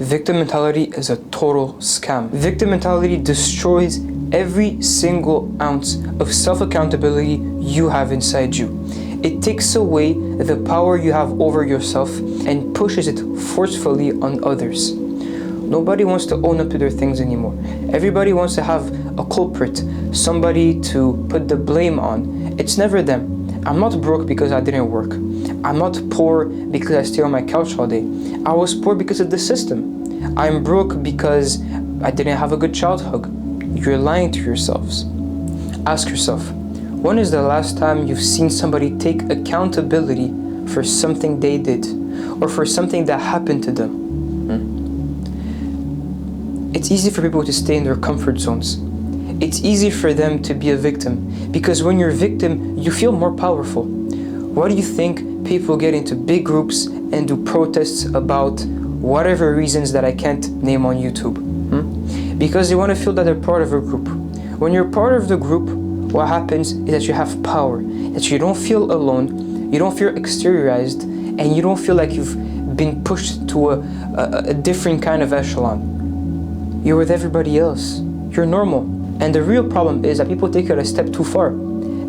Victim mentality is a total scam. Victim mentality destroys every single ounce of self-accountability you have inside you. It takes away the power you have over yourself and pushes it forcefully on others. Nobody wants to own up to their things anymore. Everybody wants to have a culprit, somebody to put the blame on. It's never them. I'm not broke because I didn't work. I'm not poor because I stay on my couch all day. I was poor because of the system. I'm broke because I didn't have a good childhood. You're lying to yourselves. Ask yourself, when is the last time you've seen somebody take accountability for something they did or for something that happened to them? It's easy for people to stay in their comfort zones. It's easy for them to be a victim because when you're a victim, you feel more powerful. Why do you think people get into big groups and do protests about whatever reasons that I can't name on YouTube? Because they want to feel that they're part of a group. When you're part of the group, what happens is that you have power, that you don't feel alone, you don't feel exteriorized, and you don't feel like you've been pushed to a different kind of echelon. You're with everybody else. You're normal. And the real problem is that people take it a step too far.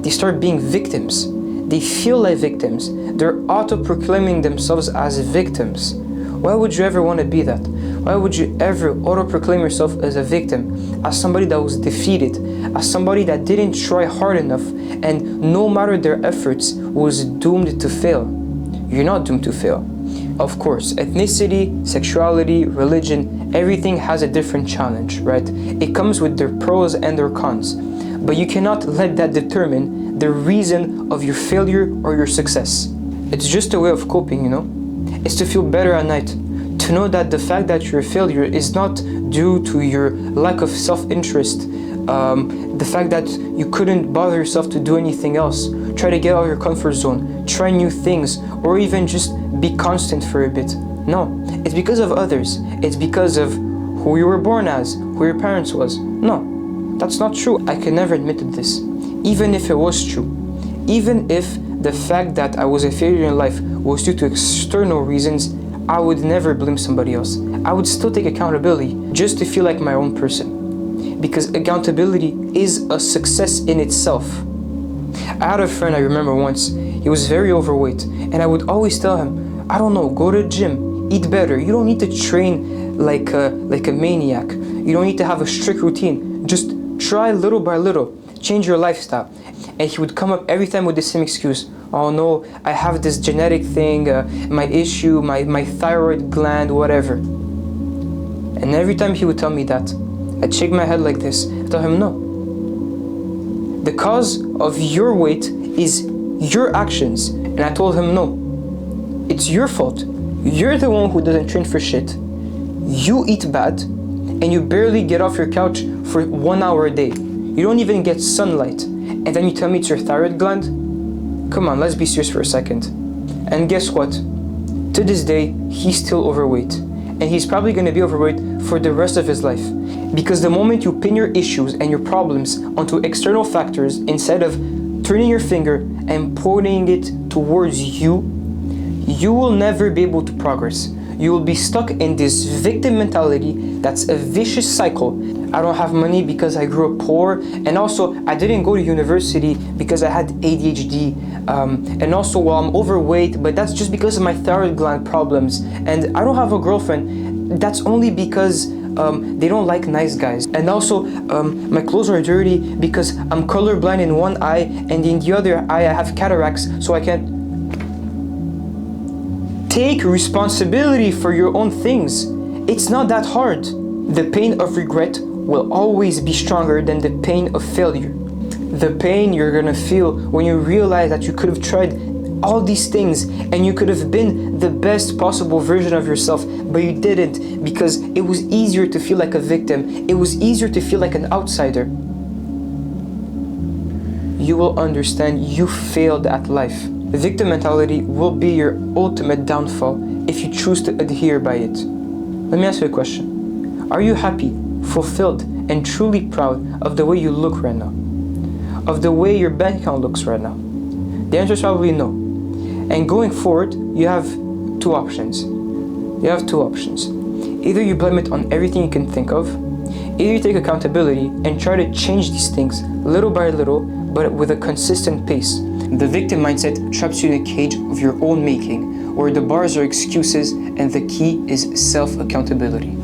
They start being victims. They feel like victims. They're auto-proclaiming themselves as victims. Why would you ever want to be that? Why would you ever auto-proclaim yourself as a victim, as somebody that was defeated, as somebody that didn't try hard enough and no matter their efforts was doomed to fail? You're not doomed to fail. Of course, ethnicity, sexuality, religion, everything has a different challenge, right? It comes with their pros and their cons, but you cannot let that determine the reason of your failure or your success. It's just a way of coping, you know? It's to feel better at night, to know that the fact that you're a failure is not due to your lack of self-interest, the fact that you couldn't bother yourself to do anything else, try to get out of your comfort zone, try new things, or even just be constant for a bit. No, it's because of others. It's because of who you were born as, who your parents was. No, that's not true. I can never admit to this. Even if it was true, even if the fact that I was a failure in life was due to external reasons, I would never blame somebody else. I would still take accountability just to feel like my own person. Because accountability is a success in itself. I had a friend I remember once, he was very overweight, and I would always tell him, I don't know, go to the gym, eat better. You don't need to train like a maniac. You don't need to have a strict routine. Just try little by little, change your lifestyle. And he would come up every time with the same excuse. Oh no, I have this genetic thing, my issue, my thyroid gland, whatever. And every time he would tell me that, I'd shake my head like this. I'd tell him, no. The cause of your weight is your actions. And I told him, no. It's your fault. You're the one who doesn't train for shit. You eat bad, and you barely get off your couch for 1 hour a day. You don't even get sunlight. And then you tell me it's your thyroid gland? Come on, let's be serious for a second. And guess what? To this day, he's still overweight. And he's probably going to be overweight for the rest of his life. Because the moment you pin your issues and your problems onto external factors instead of turning your finger and pointing it towards you, you will never be able to progress. You will be stuck in this victim mentality that's a vicious cycle. I don't have money because I grew up poor, and also I didn't go to university because I had ADHD, and also, well, I'm overweight, but that's just because of my thyroid gland problems, and I don't have a girlfriend. That's only because they don't like nice guys, and also my clothes are dirty because I'm colorblind in one eye, and in the other eye I have cataracts, so I can't. Take responsibility for your own things. It's not that hard. The pain of regret will always be stronger than the pain of failure. The pain you're gonna feel when you realize that you could have tried all these things and you could have been the best possible version of yourself, but you didn't because it was easier to feel like a victim. It was easier to feel like an outsider. You will understand you failed at life. Victim mentality will be your ultimate downfall if you choose to adhere by it. Let me ask you a question. Are you happy, fulfilled, and truly proud of the way you look right now? Of the way your bank account looks right now? The answer is probably no. And going forward, you have two options. Either you blame it on everything you can think of, either you take accountability and try to change these things little by little, but with a consistent pace. The victim mindset traps you in a cage of your own making, where the bars are excuses and the key is self-accountability.